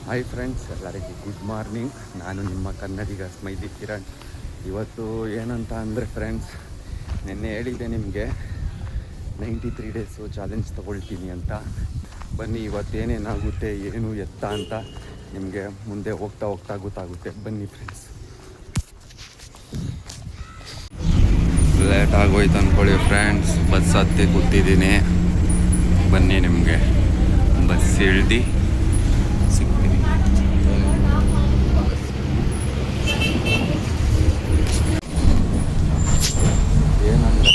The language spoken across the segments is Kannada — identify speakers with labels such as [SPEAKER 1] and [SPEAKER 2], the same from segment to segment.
[SPEAKER 1] ಹಾಯ್ ಫ್ರೆಂಡ್ಸ್, ಎಲ್ಲರಿಗೂ ಗುಡ್ ಮಾರ್ನಿಂಗ್. ನಾನು ನಿಮ್ಮ ಕನ್ನಡಿಗ ಸ್ಮೈಲಿ ಕಿರಣ್. ಇವತ್ತು ಏನಂತ ಅಂದರೆ ಫ್ರೆಂಡ್ಸ್, ನಿನ್ನೆ ಹೇಳಿದ್ದೆ ನಿಮಗೆ 93 ಡೇಸು ಚಾಲೆಂಜ್ ತೊಗೊಳ್ತೀನಿ ಅಂತ. ಬನ್ನಿ ಇವತ್ತೇನೇನಾಗುತ್ತೆ ಏನು ಎತ್ತ ಅಂತ ನಿಮಗೆ ಮುಂದೆ ಹೋಗ್ತಾ ಗೊತ್ತಾಗುತ್ತೆ. ಬನ್ನಿ ಫ್ರೆಂಡ್ಸ್. ಲೇಟ್ ಆಗೋಯ್ತು ಅಂದ್ಕೊಳ್ಳಿ ಫ್ರೆಂಡ್ಸ್, ಬಸ್ ಹತ್ತಿ ಕೂತಿದ್ದೀನಿ. ಬನ್ನಿ ನಿಮಗೆ ಬಸ್ ಇಳ್ದು ಸಿಗ್ತೀನಿ. ಏನಂದರೆ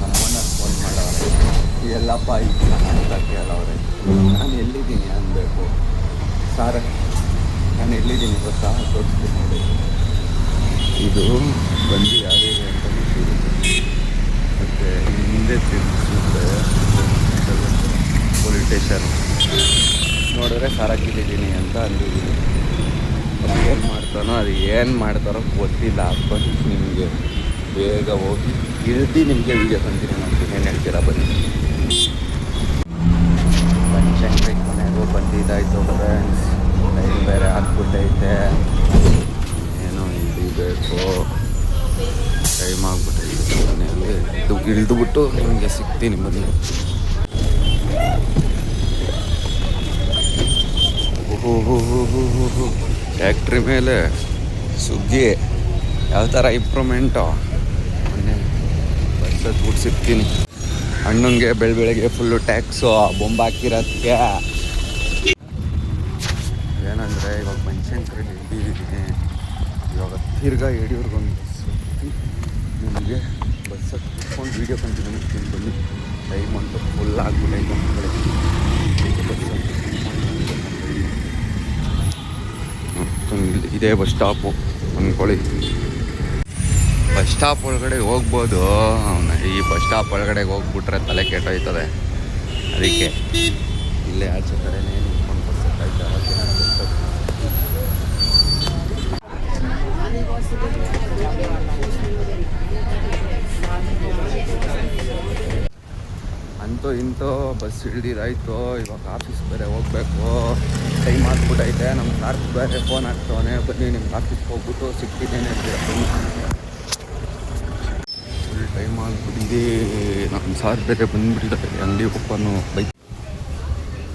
[SPEAKER 1] ನಮ್ಮ ಓನರ್ ಫೋನ್ ಮಾಡೋರೆ, ಎಲ್ಲಪ್ಪ ಇಲ್ಲ ಅಂತ ಕೇಳೋರೆ. ನಾನು ಎಲ್ಲಿದ್ದೀನಿ ಅನ್ಬೇಕು. ಸಾರ ನಾನು ಎಲ್ಲಿದ್ದೀನಿ ಗೊತ್ತಾ, ತೋರಿಸ್ತೀನಿ ನೋಡಿ. ಇದು ಬಂದು ಯಾವ್ದು ಅಂತ ಗೊತ್ತಿದೆ. ಮತ್ತು ಹಿಂದೆ ತಿರ್ಗಿಸಿದ್ರೆ ಪೊಲೀಸ್ ಸ್ಟೇಷನ್ ನೋಡಿದ್ರೆ ಸಾರಾಕಿದ್ದೀನಿ ಅಂತ ಅಂದಿದ್ದೀನಿ. ಅದು ಏನು ಮಾಡ್ತಾನೋ, ಅದು ಏನು ಮಾಡ್ತಾರೋ ಗೊತ್ತಿಲ್ಲ. ಬಂದು ನಿಮಗೆ ಬೇಗ ಹೋಗಿ ಇಳ್ದು ನಿಮಗೆ ವೀಡಿಯೋ ಕಂಟಿನ್ಯೂ ಮಾಡ್ತೀನಿ. ಏನು ಹೇಳ್ತೀರಾ ಬನ್ನಿ. ಬನಶಂಕರಿ ಕೊನೆಗೂ ಬಂದಿದ್ದಾಯಿತು ಫ್ರೆಂಡ್ಸ್. ಟೈಮ್ ಬೇರೆ ಆಗ್ಬಿಟ್ಟೈತೆ, ಏನೋ ಇಳಿಬೇಕು, ಟೈಮ್ ಆಗ್ಬಿಟ್ಟೈತೆ. ಮನೆಯಲ್ಲಿ ಇಳಿದುಬಿಟ್ಟು ನಿಮಗೆ ಸಿಗ್ತೀನಿ ಬನ್ನಿ. ಟ್ಯಾಕ್ಟ್ರಿ ಮೇಲೆ ಸುಗ್ಗಿ ಯಾವ ಥರ ಇಂಪ್ರೂವ್ಮೆಂಟು. ಮೊನ್ನೆ ಬಸ್ ಹತ್ಬಿಟ್ಟು ಸಿಗ್ತೀನಿ. ಅಣ್ಣಂಗೆ ಬೆಳಗ್ಗೆ ಫುಲ್ಲು ಟ್ಯಾಕ್ಸು ಬೊಂಬ್ ಹಾಕಿರೋದಕ್ಕೆ. ಏನಂದರೆ ಇವಾಗ ಬನಶಂಕರಿ ಹಿಡಿದಿದ್ದೀನಿ. ಇವಾಗ ತಿರ್ಗಾ ಯಡಿಯೂರ್ಗೊಂದು ಬಸ್ ಹತ್ತಿ ನಿಮಗೆ ಬಸ್ ಹತ್ಕೊಂಡು ವೀಡಿಯೋ ಕಂಟಿನ್ಯೂ ಮಾಡ್ತೀನಿ ಬನ್ನಿ. ಟೈಮ್ ಅಂತೂ ಫುಲ್ ಆಗ್ಬಿಟ್ಟೈತೆ ಬಸ್. ಇದೇ ಬಸ್ ಸ್ಟಾಪು ಅಂದ್ಕೊಳ್ಳಿ. ಬಸ್ ಸ್ಟಾಪ್ ಒಳಗಡೆ ಹೋಗ್ಬೋದು. ಈ ಬಸ್ ಸ್ಟಾಪ್ ಒಳಗಡೆ ಹೋಗ್ಬಿಟ್ರೆ ತಲೆ ಕೆಟ್ಟೋಯ್ತದೆ. ಅದಕ್ಕೆ ಇಲ್ಲೇ ಆಚೆ ಕಡೆನೇ ನಿಂತ್ಕೊಂಡು ಬಸ್ ಹತ್ತಾಯ್ತು. ಅಂತೂ ಇಂತೂ ಬಸ್ ಹಿಡ್ದಿದ್ದಾಯಿತು. ಇವಾಗ ಆಫೀಸ್ ಬೇರೆ ಹೋಗಬೇಕು. ಟೈಮ್ ಆಗ್ಬಿಟ್ಟೈತೆ. ನಮ್ಮ ಸಾರ್ ಬೇರೆ ಫೋನ್ ಹಾಕ್ತವನೆ. ಬನ್ನಿ ನಿಮ್ಗೆ ಆಫೀಸ್ಗೆ ಹೋಗ್ಬಿಟ್ಟು ಸಿಗ್ತಿದ್ದೇನೆ ಅಂತೀರ. ಫುಲ್ ಟೈಮ್ ಆಗ್ಬಿಟ್ಟಿದೆ. ನಮ್ಮ ಸಾರ್ ಬೇರೆ ಬಂದುಬಿಟ್ಟಿದ್ದಾರೆ. ಅಂಗಡಿ ಓಪನ್ನು ಬೈಕ್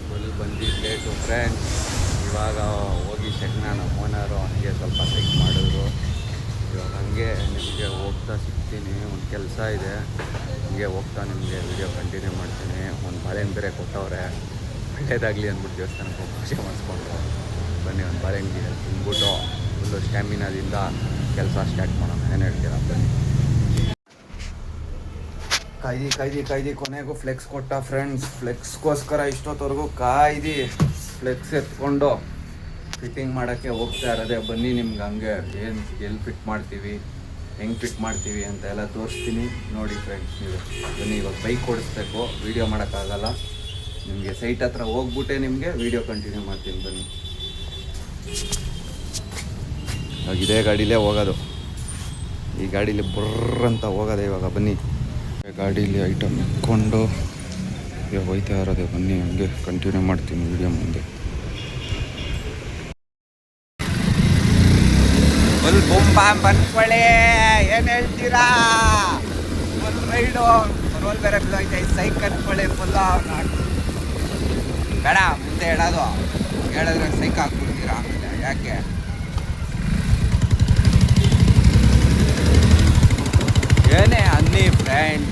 [SPEAKER 1] ಫುಲ್ ಬಂದಿದ್ದು ಲೇಟು ಫ್ರೆಂಡ್ಸ್. ಇವಾಗ ಹೋಗಿ ಚೆಕ್ನ ನಮ್ಮ ಓನರು ಹಂಗೆ ಸ್ವಲ್ಪ ಚೆಕ್ ಮಾಡಿದ್ರು. ಇವಾಗ ಹಂಗೆ ನಿಮಗೆ ಹೋಗ್ತಾ ಸಿಗ್ತೀನಿ. ಒಂದು ಕೆಲಸ ಇದೆ, ಹಂಗೆ ಹೋಗ್ತಾ ನಿಮಗೆ ವಿಡಿಯೋ ಕಂಟಿನ್ಯೂ ಮಾಡ್ತೀನಿ. ಒಂದು ಬಾಳೆಹಣ್ಣು ಬೇರೆ ಕೊಟ್ಟವ್ರೆ, ಒಳ್ಳೇದಾಗಲಿ ಅಂದ್ಬಿಟ್ಟು ದೇವಸ್ಥಾನಕ್ಕೆ ಹೋಗಿ ಪೂಜೆ ಮಾಡಿಸ್ಕೊಂಡು ಬನ್ನಿ. ಒಂದು ಬಾಳೆಹಣ್ಣು ತಿಂದ್ಬಿಟ್ಟು ಫುಲ್ಲು ಸ್ಟ್ಯಾಮಿನಾದಿಂದ ಕೆಲಸ ಸ್ಟಾರ್ಟ್ ಮಾಡೋಣ. ಏನು ಹೇಳ್ತೀರಾ ಬನ್ನಿ. ಕಾಯ್ದು ಕೊನೆಗೂ ಫ್ಲೆಕ್ಸ್ ಕೊಟ್ಟ ಫ್ರೆಂಡ್ಸ್. ಫ್ಲೆಕ್ಸ್ಗೋಸ್ಕರ ಇಷ್ಟೊತ್ತವರೆಗೂ ಫ್ಲೆಕ್ಸ್ ಎತ್ಕೊಂಡು ಫಿಟ್ಟಿಂಗ್ ಮಾಡೋಕ್ಕೆ ಹೋಗ್ತಾ ಇರೋದೆ. ಬನ್ನಿ ನಿಮ್ಗೆ ಹಂಗೆ ಎಲ್ಲಿ ಫಿಟ್ ಮಾಡ್ತೀವಿ, ಹೆಂಗೆ ಫಿಟ್ ಮಾಡ್ತೀವಿ ಅಂತ ಎಲ್ಲ ತೋರಿಸ್ತೀನಿ ನೋಡಿ ಫ್ರೆಂಡ್ಸ್. ನೀವು ಬನ್ನಿ. ಇವಾಗ ಬೈಕ್ ಓಡಿಸ್ಬೇಕು, ವೀಡಿಯೋ ಮಾಡೋಕ್ಕಾಗಲ್ಲ. ನಿಮಗೆ ಸೈಟ್ ಹತ್ರ ಹೋಗ್ಬಿಟ್ಟೆ ನಿಮಗೆ ವೀಡಿಯೋ ಕಂಟಿನ್ಯೂ ಮಾಡ್ತೀನಿ ಬನ್ನಿ. ಇವಾಗ ಇದೇ ಗಾಡೀಲೇ ಹೋಗೋದು. ಈ ಗಾಡೀಲಿ ಬರ್ರ್ ಅಂತ ಹೋಗೋದೆ ಇವಾಗ. ಬನ್ನಿ ಗಾಡೀಲಿ ಐಟಮ್ ಇಟ್ಕೊಂಡು ಇವಾಗ ಹೋಯ್ತಾ ಇರೋದೆ. ಬನ್ನಿ ಹಂಗೆ ಕಂಟಿನ್ಯೂ ಮಾಡ್ತೀನಿ ವೀಡಿಯೋ ಮುಂದೆ. ಫುಲ್ ಬೊಂಬ ಬಂದ್ಕೊಳ್ಳಿ. ಏನು ಹೇಳ್ತೀರಾ? Full raid. ರೋಲ್ ಬೇರೆ ಬಿದ್ದೋಯ್ತೆ. ಸೈಕ್ ಅಂದ್ಕೊಳ್ಳಿ ಫುಲ್ಲು. ಬೇಡ ಮುಂದೆ ಹೇಳೋದು. ಹೇಳಿದ್ರೆ ಸೈಕ್ ಹಾಕ್ಬಿಡ್ತೀರಾ ಆಮೇಲೆ. ಯಾಕೆ ಏನೇ ಅನ್ನಿ ಫ್ರೆಂಡ್.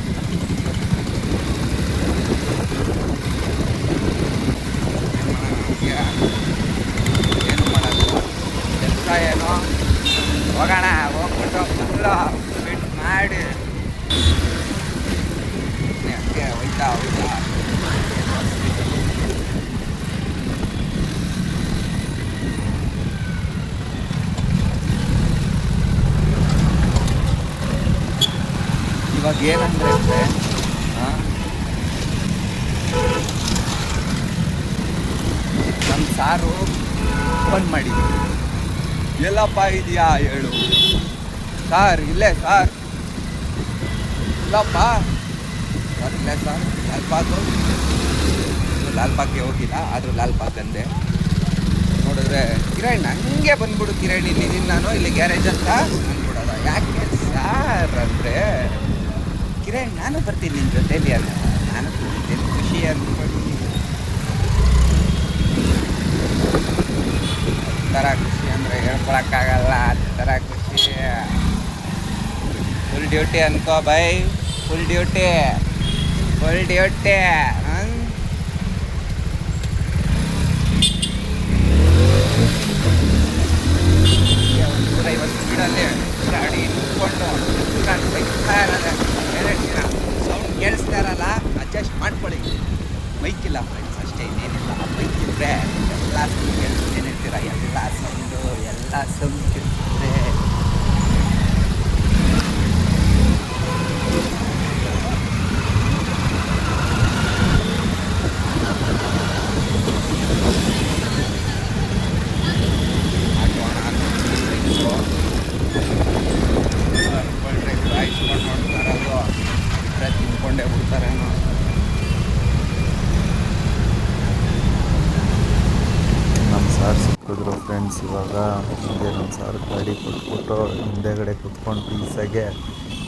[SPEAKER 1] ಏನು ಮಾಡೋದು ಕೆಲಸ ಏನೋ. ಹೋಗೋಣ, ಹೋಗ್ಬಿಟ್ಟು ಫುಲ್ಲು ಫಿಟ್ ಮಾಡಿ ಹಂಗೆ ಹೋಯ್ತಾ. ಇವಾಗ ಏನಂದ್ರೆ ನಮ್ಮ ಸಾರು ಫೋನ್ ಮಾಡಿದ್ವಿ. ಎಲ್ಲಪ್ಪ ಇದೆಯಾ ಹೇಳು ಸಾರ್. ಇಲ್ಲೇ ಸಾರ್. ಇಲ್ಲಪ್ಪ ಸರ್ ಇಲ್ಲೇ ಸರ್. ಲಾಲ್ಬಾಗು ಲಾಲ್ಬಾಗ್ಗೆ ಹೋಗಿಲ್ಲ, ಆದರೂ ಲಾಲ್ಬಾಗ್ ಅಂದೆ. ನೋಡಿದ್ರೆ ಕಿರಣ್ ಹಂಗೆ ಬಂದ್ಬಿಡು ಕಿರಣ್ ಇಲ್ಲಿ ನಾನು ಇಲ್ಲಿ ಗ್ಯಾರೇಜ್ ಅಂತ ಅಂದ್ಬಿಡೋದ. ಯಾಕೆ ಸಾರ್ ಅಂದರೆ ಕಿರಣ್ ನಾನು ಬರ್ತೀನಿ ನಿನ್ನ ಜೊತೆಲಿ ಅಲ್ಲ, ನಾನು ಬರ್ತೀನಿ ಖುಷಿ ಅಂದ್ಕೊಂಡು ಥರ ಖುಷಿ ಅಂದರೆ ಹೇಳ್ಕೊಳಕ್ಕಾಗಲ್ಲ. ಆ ಥರ ಖುಷಿ ಫುಲ್ ಡ್ಯೂಟಿ ಅನ್ಕೋ ಬೈ, ಫುಲ್ ಡ್ಯೂಟಿ ಫುಲ್ ಡ್ಯೂಟಿ. ಒಂದು 150 ಸ್ಪೀಡಲ್ಲಿ ಗಾಡಿ ನಿಂತ್ಕೊಂಡು ನಾನು ಬೈಕ್ತಾ ಇರೋದೆ. ಸೌಂಡ್ ಕೇಳಿಸ್ತಾ ಇರಲ್ಲ, ಅಡ್ಜಸ್ಟ್ ಮಾಡ್ಕೊಳ್ಳಿ. ಬೈಕಿಲ್ಲ ಫ್ರೆಂಡ್ಸ್ ಅಷ್ಟೇ, ಇನ್ನೇನಿಲ್ಲ. ಬೈಕ್ ಇದ್ದರೆ ಎಲ್ಲ ಸೌಂಡ್ ಕೇಳಿಸ್ತೀರಾ, ಎಲ್ಲ ಸೌಂಡ್ ಕೇಳಿಸ್ತಾರೆ. ತಿನ್ಕೊಂಡೇ ಬಿಡ್ತಾರೇನೋ. ನಮ್ಮ ಸಾರ್ ಸಿಕ್ಕಿದ್ರು ಫ್ರೆಂಡ್ಸ್. ಇವಾಗ ಹಿಂದೆ ನಮ್ಮ ಸಾರ್ ಗಾಡಿ ಕೊಟ್ಬಿಟ್ಟು ಹಿಂದೆಗಡೆ ಕುತ್ಕೊಂಡು ಪೀಸಾಗೆ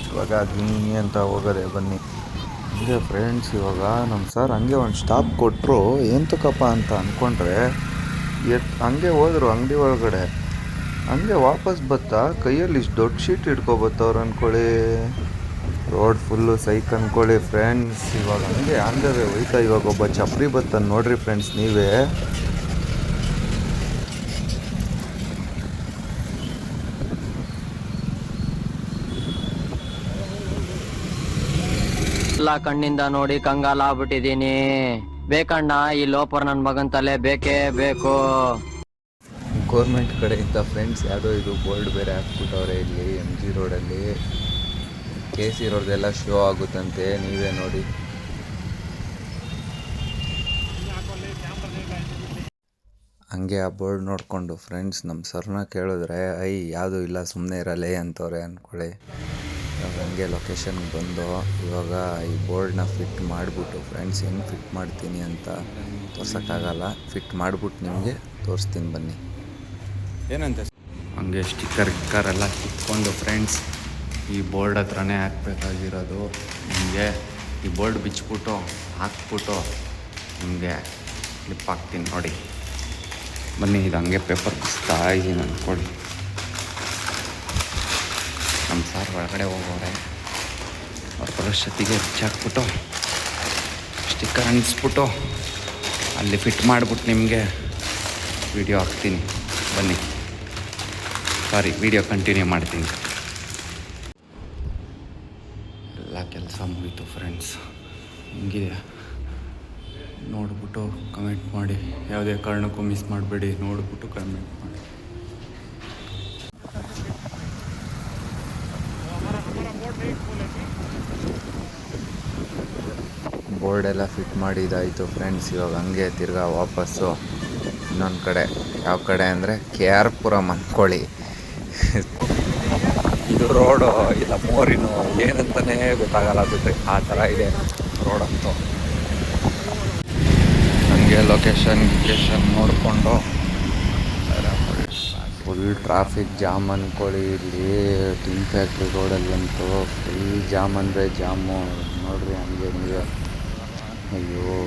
[SPEAKER 1] ಇವಾಗ ನೀ ಅಂತ ಹೋಗೋದೆ ಬನ್ನಿ. ಹಂಗೆ ಫ್ರೆಂಡ್ಸ್ ಇವಾಗ ನಮ್ಮ ಸಾರ್ ಹಂಗೆ ಒಂದು ಸ್ಟಾಪ್ ಕೊಟ್ಟರು. ಎಂತಕ್ಕಪ್ಪ ಅಂತ ಅಂದ್ಕೊಂಡ್ರೆ ಹಂಗೆ ಹೋದರು ಅಂಗಡಿ ಒಳಗಡೆ. ಹಂಗೆ ವಾಪಸ್ ಬತ್ತಾ ಕೈಯಲ್ಲಿ ಇಷ್ಟು ದೊಡ್ಡ ಶೀಟ್ ಹಿಡ್ಕೊಬತ್ತವ್ರು ಅಂದ್ಕೊಳ್ಳಿ. ರೋಡ್ ಫುಲ್ಲು ಸೈಕ್ ಅಂದ್ಕೊಳ್ಳಿ ಫ್ರೆಂಡ್ಸ್. ಇವಾಗ ಹಂಗೆ ಆಂದವೇ ಹೋಯ್ತಾ. ಇವಾಗ ಒಬ್ಬ ಚಪ್ರಿ ಬತ್ತಾನೆ ನೋಡ್ರಿ ಫ್ರೆಂಡ್ಸ್ ನೀವೇ.
[SPEAKER 2] ಎಲ್ಲ ಕಣ್ಣಿಂದ ನೋಡಿ ಕಂಗಾಲ ಆಗ್ಬಿಟ್ಟಿದೀನಿ. ಬೇಕಣ್ಣ ಈ ಲೋಪರ್ ನನ್ನ ಮಗನ್ ತಲೆ ಬೇಕೇ ಬೇಕು.
[SPEAKER 1] ಗೌರ್ಮೆಂಟ್ ಕಡೆಯಿಂದ ಫ್ರೆಂಡ್ಸ್ ಯಾವುದೋ ಇದು ಬೋರ್ಡ್ ಬೇರೆ ಹಾಕ್ಬಿಟ್ಟವ್ರೆ ಇಲ್ಲಿ MG ರೋಡಲ್ಲಿ. KC ರೋಡ್ದೆಲ್ಲ ಶೋ ಆಗುತ್ತಂತೆ, ನೀವೇ ನೋಡಿ. ಹಂಗೆ ಆ ಬೋರ್ಡ್ ನೋಡಿಕೊಂಡು ಫ್ರೆಂಡ್ಸ್ ನಮ್ಮ ಸರ್ನ ಕೇಳಿದ್ರೆ ಯಾವುದೂ ಇಲ್ಲ ಸುಮ್ಮನೆ ಇರಲೇ ಅಂತವ್ರೆ ಅಂದ್ಕೊಳ್ಳಿ. ಇವಾಗ ಹಂಗೆ ಲೊಕೇಶನ್ಗೆ ಬಂದು ಇವಾಗ ಈ ಬೋರ್ಡ್ನ ಫಿಟ್ ಮಾಡಿಬಿಟ್ಟು ಫ್ರೆಂಡ್ಸ್ ಹೆಂಗೆ ಫಿಟ್ ಮಾಡ್ತೀನಿ ಅಂತ ತೋರ್ಸೋಕ್ಕಾಗಲ್ಲ. ಫಿಟ್ ಮಾಡಿಬಿಟ್ಟು ನಿಮಗೆ ತೋರಿಸ್ತೀನಿ ಬನ್ನಿ. ಏನಂತೆ ಹಂಗೆ ಸ್ಟಿಕ್ಕರ್ ಎಲ್ಲ ಕಿತ್ಕೊಂಡು ಫ್ರೆಂಡ್ಸ್ ಈ ಬೋರ್ಡ್ ಹತ್ರನೇ ಹಾಕಬೇಕಾಗಿರೋದು. ನಿಮಗೆ ಈ ಬೋರ್ಡ್ ಬಿಚ್ಚಿಬಿಟ್ಟು ಹಾಕ್ಬಿಟ್ಟು ನಿಮಗೆ ಕ್ಲಿಪ್ ಹಾಕ್ತೀನಿ ನೋಡಿ ಬನ್ನಿ. ಇದು ಹಂಗೆ ಪೇಪರ್ ಬಿಸ್ತಾ ಇದ್ದೀನಿ ಅಂದ್ಕೊಳ್ಳಿ. ನಮ್ಮ ಸಾರ್ ಒಳಗಡೆ ಹೋಗೋರೆ. ಅವ್ರ ಪರಿಸ್ಥಿತಿಗೆ ಹಾಕ್ಬಿಟ್ಟು ಸ್ಟಿಕ್ಕರ್ ಅಂಟಿಸ್ಬಿಟ್ಟು ಅಲ್ಲಿ ಫಿಟ್ ಮಾಡಿಬಿಟ್ಟು ನಿಮಗೆ ವಿಡಿಯೋ ಹಾಕ್ತೀನಿ ಬನ್ನಿ. ಸಾರಿ, ವಿಡಿಯೋ ಕಂಟಿನ್ಯೂ ಮಾಡ್ತೀನಿ. ಎಲ್ಲ ಕೆಲಸ ಮುಗೀತು ಫ್ರೆಂಡ್ಸ್. ಹಿಂಗಿದೆ ನೋಡ್ಬಿಟ್ಟು ಕಮೆಂಟ್ ಮಾಡಿ. ಯಾವುದೇ ಕಾರಣಕ್ಕೂ ಮಿಸ್ ಮಾಡಬೇಡಿ, ನೋಡ್ಬಿಟ್ಟು ಕಮೆಂಟ್ ಮಾಡಿ. ಬೋರ್ಡೆಲ್ಲ ಫಿಟ್ ಮಾಡಿದ್ದಾಯಿತು ಫ್ರೆಂಡ್ಸ್. ಇವಾಗ ಹಂಗೆ ತಿರ್ಗಾ ವಾಪಸ್ಸು ಇನ್ನೊಂದು ಕಡೆ. ಯಾವ ಕಡೆ ಅಂದರೆ KR ಪುರಂ ಅಂದ್ಕೊಳ್ಳಿ. ಇದು ರೋಡು ಇಲ್ಲ ಮೋರಿನು ಏನಂತಲೇ ಗೊತ್ತಾಗಲ್ಲ ಬಿಟ್ಟರೆ ಆ ಥರ ಇದೆ ರೋಡಂತೂ. ಹಂಗೆ ಲೊಕೇಶನ್ ನೋಡಿಕೊಂಡು ಫುಲ್ ಟ್ರಾಫಿಕ್ ಜಾಮ್ ಅಂದ್ಕೊಳ್ಳಿ. ಇಲ್ಲಿ ಟೀ ಫ್ಯಾಕ್ಟ್ರಿ ರೋಡಲ್ಲಂತೂ ಫುಲ್ ಜಾಮ್ ಅಂದರೆ ಜಾಮು ನೋಡ್ರಿ. ಹಂಗೆ ನೀವೇ ಅಯ್ಯೋ,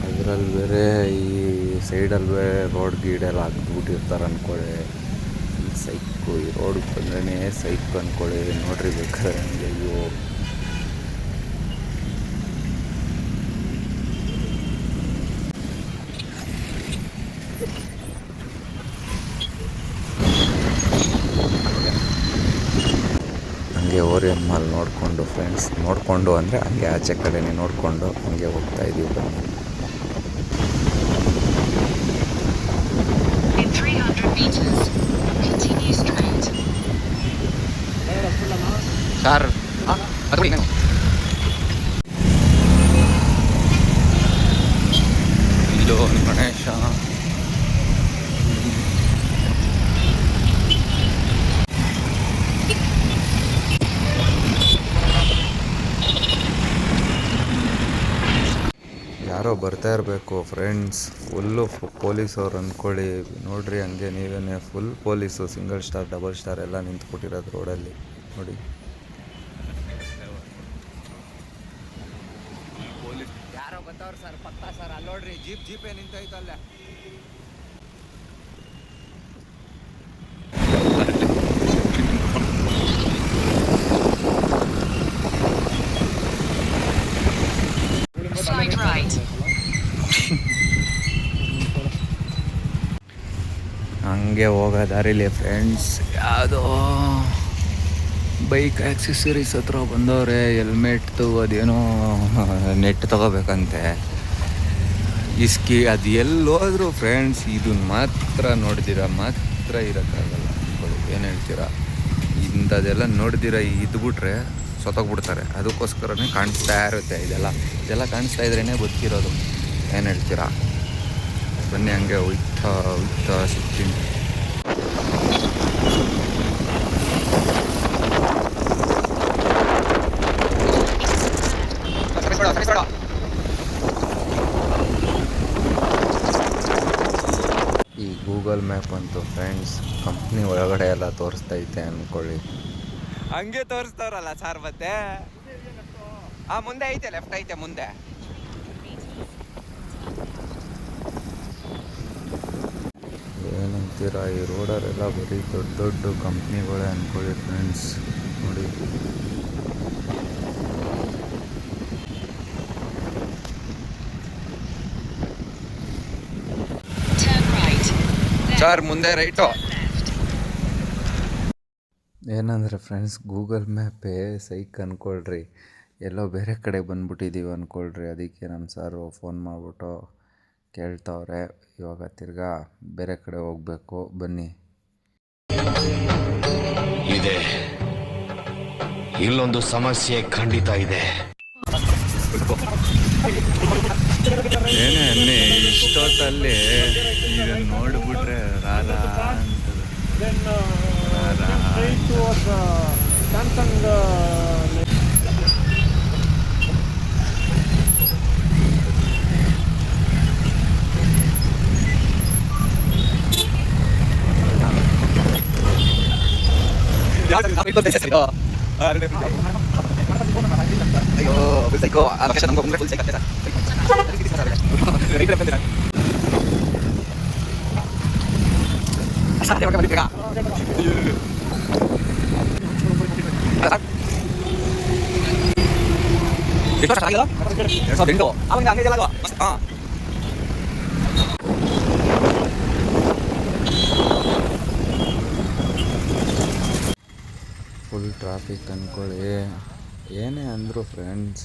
[SPEAKER 1] ಅದರಲ್ಲಿ ಬೇರೆ ಈ ಸೈಡಲ್ಲಿ ಬೇರೆ ರೋಡ್ ಗೀಡೆಲ್ಲ ಹಾಕ್ಬಿಟ್ಟಿರ್ತಾರೆ ಅಂದ್ಕೊಳ್ಳಿ. ಸೈಕು ಈ ರೋಡಿಗೆ ಬಂದ್ರೇ ಸೈಕ್ ಅಂದ್ಕೊಳ್ಳಿ. ನೋಡ್ರಿ ಬೇಕಾದ್ರೆ ಹಂಗೆ. ಅಯ್ಯೋ ಹಂಗೆ ಓರಿಯನ್ ಮಾಲ್ ನೋಡಿಕೊಂಡು ಫ್ರೆಂಡ್ಸ್, ನೋಡಿಕೊಂಡು ಅಂದರೆ ಹಂಗೆ ಆಚೆ ಕಡೆನೇ ನೋಡಿಕೊಂಡು ಹಂಗೆ ಹೋಗ್ತಾ ಇದ್ದೀವಿ ಬನ್ನಿ. ಸರ್ ಇಲ್ಲೋ ಗಣೇಶ. ಯಾರೋ ಬರ್ತಾ ಇರಬೇಕು ಫ್ರೆಂಡ್ಸ್. ಫುಲ್ಲು ಪೊಲೀಸವ್ರು ಅಂದ್ಕೊಳ್ಳಿ. ನೋಡ್ರಿ ಹಂಗೆ ನೀವೇ full police, single star double star ಎಲ್ಲ ನಿಂತ್ಕೊಟ್ಟಿರೋದು ರೋಡಲ್ಲಿ ನೋಡಿ. ಪೊಲೀಸ್ ಯಾರೋ ಬಂದವ್ರು ಸರ್, ಪಕ್ಕ ಸರ್. ಅಲ್ಲಿ ನೋಡ್ರಿ ಜೀಪೇ ನಿಂತೈತಲ್ಲ. ಹಂಗೆ ಹೋಗೋ ದಾರಿಲಿ ಫ್ರೆಂಡ್ಸ್ ಯಾವುದೋ ಬೈಕ್ ಆಕ್ಸೆಸರೀಸ್ ಹತ್ರ ಬಂದವ್ರೆ. ಹೆಲ್ಮೆಟ್ದು ಅದೇನೋ ನೆಟ್ ತಗೋಬೇಕಂತೆ, ಇಸ್ಕಿ ಅದು ಎಲ್ಲೋದ್ರು ಫ್ರೆಂಡ್ಸ್. ಇದನ್ನ ಮಾತ್ರ ನೋಡ್ದಿರ ಮಾತ್ರ ಇರೋಕ್ಕಾಗಲ್ಲ ಅಂದ್ಕೊಳ್ಳಿ. ಏನು ಹೇಳ್ತೀರಾ? ಇಂಥದ್ದೆಲ್ಲ ನೋಡ್ದಿರ ಇದ್ಬಿಟ್ರೆ ಸತ್ತೋಗ್ಬಿಡ್ತಾರೆ. ಅದಕ್ಕೋಸ್ಕರನೇ ಕಾಣಿಸ್ತಾ ಇರುತ್ತೆ ಇದೆಲ್ಲ ಕಾಣಿಸ್ತಾ ಇದ್ರೇ ಬದುಕಿರೋದು. ಏನು ಹೇಳ್ತೀರಾ? ಬನ್ನಿ ಹಂಗೆ ಹೋಯ್ತಾ ಸಿಗ್ತೀನಿ. ಈ ಗೂಗಲ್ ಮ್ಯಾಪ್ ಅಂತೂ ಫ್ರೆಂಡ್ಸ್ ಕಂಪ್ನಿ ಒಳಗಡೆ ಎಲ್ಲ ತೋರಿಸ್ತೈತೆ ಅಂದ್ಕೊಳ್ಳಿ. ಹಂಗೆ ತೋರಿಸ್ತಾರಲ್ಲ ಸರ್. ಮತ್ತೆ ಮುಂದೆ ಐತೆ, ಲೆಫ್ಟ್ ಐತೆ ಮುಂದೆ. ಏನಂತೀರಾ? ಈ ರೋಡಲ್ಲೆಲ್ಲ ಬರೀ ದೊಡ್ಡ ದೊಡ್ಡ ಕಂಪ್ನಿಗಳೇ ಅಂದ್ಕೊಳ್ಳಿ ಫ್ರೆಂಡ್ಸ್. ನೋಡಿ ಸರ್ ಮುಂದೆ ರೈಟು. ಏನಂದರೆ ಫ್ರೆಂಡ್ಸ್ ಗೂಗಲ್ ಮ್ಯಾಪೇ ಸೈಕ್ ಅಂದ್ಕೊಳ್ರಿ. ಎಲ್ಲೋ ಬೇರೆ ಕಡೆ ಬಂದ್ಬಿಟ್ಟಿದ್ದೀವಿ ಅಂದ್ಕೊಳ್ರಿ. ಅದಕ್ಕೆ ನಮ್ಮ ಸಾರು ಫೋನ್ ಮಾಡಿಬಿಟ್ಟು ಕೇಳ್ತವ್ರೆ, ಇವಾಗ ತಿರ್ಗಾ ಬೇರೆ ಕಡೆ ಹೋಗಬೇಕು ಬನ್ನಿ.
[SPEAKER 3] ಇದೆ, ಇಲ್ಲೊಂದು ಸಮಸ್ಯೆ ಖಂಡಿತ ಇದೆ.
[SPEAKER 1] ಏನೇ ಅನ್ನಿ ಇಷ್ಟೊತ್ತಲ್ಲಿ ಇದನ್ನು ನೋಡಿಬಿಟ್ರೆ ರಾರಾ ಫುಲ್ ಟ್ರಾಫಿಕ್ ಅಂದ್ಕೊಳ್ಳಿ. ಏನೇ ಅಂದರು ಫ್ರೆಂಡ್ಸ್,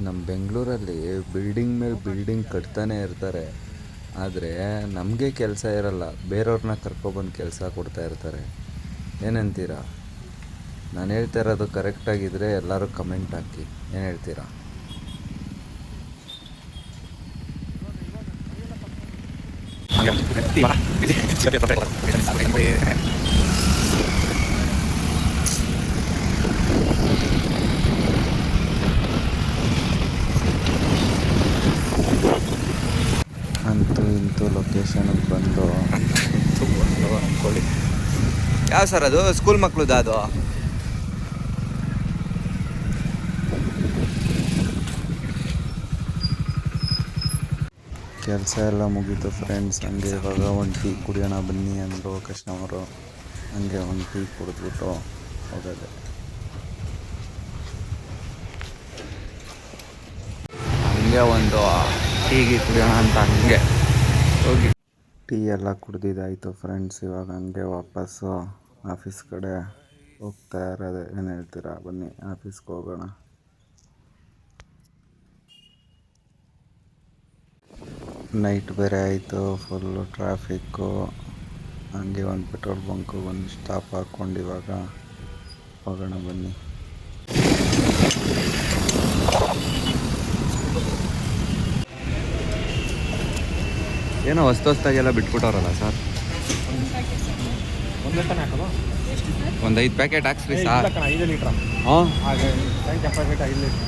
[SPEAKER 1] ನಮ್ಮ ಬೆಂಗಳೂರಲ್ಲಿ ಬಿಲ್ಡಿಂಗ್ ಮೇಲೆ ಬಿಲ್ಡಿಂಗ್ ಕಟ್ತಾನೆ ಇರ್ತಾರೆ. ಆದರೆ ನಮಗೆ ಕೆಲಸ ಇರಲ್ಲ, ಬೇರೆಯವ್ರನ್ನ ಕರ್ಕೊಬಂದು ಕೆಲಸ ಕೊಡ್ತಾ ಇರ್ತಾರೆ. ಏನಂತೀರಾ? ನಾನು ಹೇಳ್ತಾ ಇರೋದು ಕರೆಕ್ಟಾಗಿದ್ದರೆ ಎಲ್ಲರೂ ಕಮೆಂಟ್ ಹಾಕಿ. ಏನು ಹೇಳ್ತೀರಾ? ಅಂತೂ ಇಂತೂ ಲೊಕೇಶನಿಗೆ ಬಂದು ಅಂದ್ಕೊಳ್ಳಿ. ಯಾವ ಸರ್ ಅದು? ಸ್ಕೂಲ್ ಮಕ್ಕಳದ್ದು ಅದು? ಕೆಲಸ ಎಲ್ಲ ಮುಗೀತು ಫ್ರೆಂಡ್ಸ್. ಹಂಗೆ ಇವಾಗ ಒಂದು ಟೀ ಕುಡಿಯೋಣ ಬನ್ನಿ ಅಂದರು ಕಸ್ಟಮರು. ಹಂಗೆ ಒಂದು ಟೀ ಕುಡಿದ್ಬಿಟ್ಟು ಹೋಗೋದೆ. ಹಂಗೆ ಒಂದು ಟೀಗೆ ಕುಡಿಯೋಣ ಅಂತ ಹಂಗೆ ಹೋಗಿ ಟೀ ಎಲ್ಲ ಕುಡ್ದಿದ್ದಾಯಿತು ಫ್ರೆಂಡ್ಸ್. ಇವಾಗ ಹಂಗೆ ವಾಪಸ್ಸು ಆಫೀಸ್ ಕಡೆ ಹೋಗ್ತಾ ಇರೋದೆ. ಏನು ಹೇಳ್ತೀರಾ? ಬನ್ನಿ ಆಫೀಸ್ಗೆ ಹೋಗೋಣ. ನೈಟ್ ಬೇರೆ ಆಯಿತು, ಫುಲ್ಲು ಟ್ರಾಫಿಕ್ಕು. ಹಂಗೆ ಒಂದು ಪೆಟ್ರೋಲ್ ಬಂಕು ಒಂದು ಸ್ಟಾಪ್ ಹಾಕ್ಕೊಂಡು ಇವಾಗ ಹೋಗೋಣ ಬನ್ನಿ. ಏನೋ ಹೊಸ್ತಾಗೆಲ್ಲ ಬಿಟ್ಬಿಟ್ಟವ್ರಲ್ಲ ಸರ್. ಒಂದು 5 ಪ್ಯಾಕೆಟ್ ಹಾಕ್ಸ್ರಿ ಸರ್.
[SPEAKER 4] 5 ಲೀಟ್ರ್.
[SPEAKER 1] ಹಾಂ
[SPEAKER 4] ಹಾಗೆ ಟ್ಯಾಂಕ್ ಕೆಪಾಸಿಟಿ 5 ಲೀಟ್ರ್.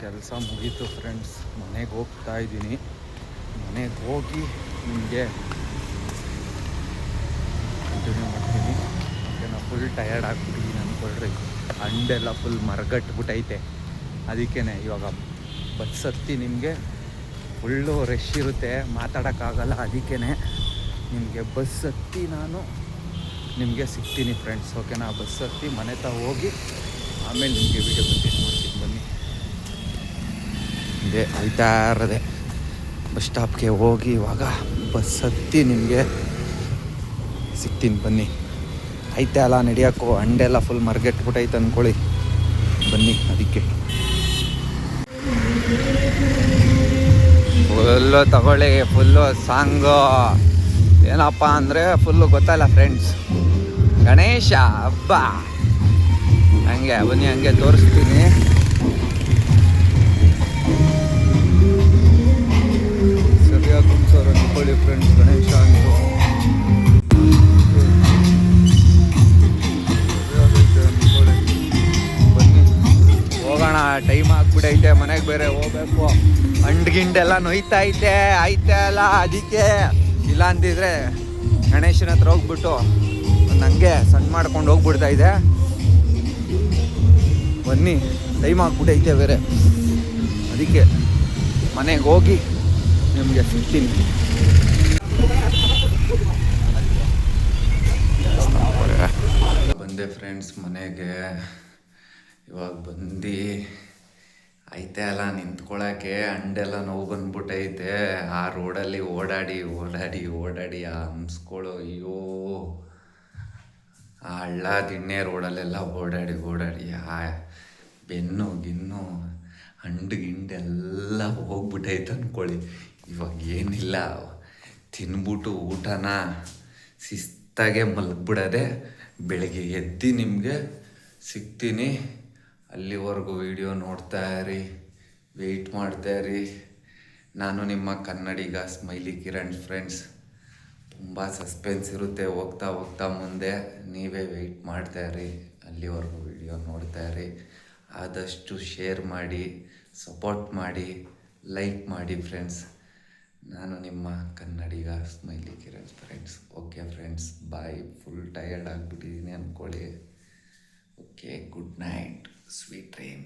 [SPEAKER 1] ಕೆಲಸ ಮುಗೀತು ಫ್ರೆಂಡ್ಸ್, ಮನೆಗೆ ಹೋಗ್ತಾ ಇದ್ದೀನಿ. ಮನೆಗೆ ಹೋಗಿ ನಿಮಗೆ ಕಂಟಿನ್ಯೂ ಮಾಡ್ತೀನಿ. ಓಕೆನಾ? ಫುಲ್ ಟಯರ್ಡ್ ಆಗಿಬಿಟ್ಟಿದ್ದೀನಿ ಅಂದ್ಕೊಳ್ರಿ. ಹಂಡೆಲ್ಲ ಫುಲ್ ಮರಗಟ್ಬಿಟ್ಟೈತೆ. ಅದಕ್ಕೇ ಇವಾಗ ಬಸ್ ಹತ್ತಿ ನಿಮಗೆ ಫುಲ್ಲು ರಶ್ ಇರುತ್ತೆ, ಮಾತಾಡೋಕ್ಕಾಗಲ್ಲ. ಅದಕ್ಕೇ ನಿಮಗೆ ಬಸ್ ಹತ್ತಿ ನಾನು ನಿಮಗೆ ಸಿಗ್ತೀನಿ ಫ್ರೆಂಡ್ಸ್. ಓಕೆನಾ? ಬಸ್ ಹತ್ತಿ ಮನೆ ತ ಹೋಗಿ ಆಮೇಲೆ ನಿಮಗೆ ವೀಡಿಯೋ ಕಂಟಿನ್ಯೂ ಮಾಡ್ತೀನಿ. ಬನ್ನಿ. ಇದೇ ಆಯ್ತಾ ಇರೋದೆ ಬಸ್ ಸ್ಟಾಪ್ಗೆ ಹೋಗಿ ಇವಾಗ ಬಸ್ ಹತ್ತಿ ನಿಮಗೆ ಸಿಗ್ತೀನಿ. ಬನ್ನಿ. ಐತೆ ಅಲ್ಲ ನಡೆಯೋಕ್ಕೂ, ಹಂಡೆಲ್ಲ ಫುಲ್ ಮರ್ಗೆಟ್ಬಿಟ್ಟೈತೆ ಅಂದ್ಕೊಳ್ಳಿ. ಬನ್ನಿ. ಅದಕ್ಕೆ ಫುಲ್ಲು ತಗೊಳ್ಳಿ. ಫುಲ್ಲು ಸಾಂಗು ಏನಪ್ಪ ಅಂದರೆ ಫುಲ್ಲು ಗೊತ್ತಲ್ಲ ಫ್ರೆಂಡ್ಸ್, ಗಣೇಶ ಹಬ್ಬ. ಹಂಗೆ ಬನ್ನಿ, ಹಂಗೆ ತೋರಿಸ್ತೀನಿ. ಸರಿಯಾಗಿ ಕುಂಸೋರು ಅಂದ್ಕೊಳ್ಳಿ ಫ್ರೆಂಡ್ಸ್. ಗಣೇಶ ಅಂದರು ಬನ್ನಿ ಹೋಗೋಣ. ಟೈಮ್ ಆಗ್ಬಿಟ್ಟೈತೆ, ಮನೆಗೆ ಬೇರೆ ಹೋಗ್ಬೇಕು. ಗಿಂಡೆಲ್ಲ ನೋಯ್ತಾ ಐತೆ ಅಲ್ಲ. ಅದಕ್ಕೆ ಇಲ್ಲ ಅಂತಿದ್ರೆ ಗಣೇಶನ ಹತ್ರ ಹೋಗ್ಬಿಟ್ಟು ಒಂದು ಹಂಗೆ ಸಣ್ಣ ಮಾಡ್ಕೊಂಡು ಹೋಗ್ಬಿಡ್ತಾ ಇದೆ. ಬನ್ನಿ, ಟೈಮ್ ಆಗ್ಬಿಟ್ಟೈತೆ ಬೇರೆ. ಅದಕ್ಕೆ ಮನೆಗೆ ಹೋಗಿ ನಿಮಗೆ ಸಿಗ್ತೀನಿ. ಬಂದೆ ಫ್ರೆಂಡ್ಸ್ ಮನೆಗೆ. ಇವಾಗ ಬಂದು ಐತೆ ಅಲ್ಲ ನಿಂತ್ಕೊಳ್ಳೋಕ್ಕೆ ಹಂಡೆಲ್ಲ ನೋವು ಬಂದ್ಬಿಟ್ಟೈತೆ. ಆ ರೋಡಲ್ಲಿ ಓಡಾಡಿ ಆ ಹಂಸ್ಗಳು, ಅಯ್ಯೋ ಆ ಹಳ್ಳ ದಿಣ್ಣೆ ರೋಡಲ್ಲೆಲ್ಲ ಓಡಾಡಿ ಆ ಬೆನ್ನು ಗಿನ್ನು ಗಿಂಡೆಲ್ಲ ಹೋಗ್ಬಿಟ್ಟೈತೆ ಅಂದ್ಕೊಳ್ಳಿ. ಇವಾಗ ಏನಿಲ್ಲ, ತಿನ್ಬಿಟ್ಟು ಊಟನ ಶಿಸ್ತಾಗೆ ಮಲಗ್ಬಿಡೋದೆ. ಬೆಳಗ್ಗೆ ಎದ್ದು ನಿಮಗೆ ಸಿಗ್ತೀನಿ. ಅಲ್ಲಿವರೆಗೂ ವಿಡಿಯೋ ನೋಡ್ತಾ ಇರಿ, ವೆಯ್ಟ್ ಮಾಡ್ತಾ ಇರಿ. ನಾನು ನಿಮ್ಮ ಕನ್ನಡಿಗ ಸ್ಮೈಲಿ ಕಿರಣ್ ಫ್ರೆಂಡ್ಸ್. ತುಂಬ ಸಸ್ಪೆನ್ಸ್ ಇರುತ್ತೆ ಹೋಗ್ತಾ ಮುಂದೆ. ನೀವೇ ವೆಯ್ಟ್ ಮಾಡ್ತಾ ಇರಿ, ಅಲ್ಲಿವರೆಗೂ ವಿಡಿಯೋ ನೋಡ್ತಾ ಇರಿ. ಆದಷ್ಟು ಶೇರ್ ಮಾಡಿ, ಸಪೋರ್ಟ್ ಮಾಡಿ, ಲೈಕ್ ಮಾಡಿ ಫ್ರೆಂಡ್ಸ್. ನಾನು ನಿಮ್ಮ Kannadiga smiley Kiran friends. Okay friends, bye. Full tired ಆಗಿಬಿಟ್ಟಿದ್ದೀನಿ ಅಂದ್ಕೊಳ್ಳಿ. Okay, good night, sweet dream.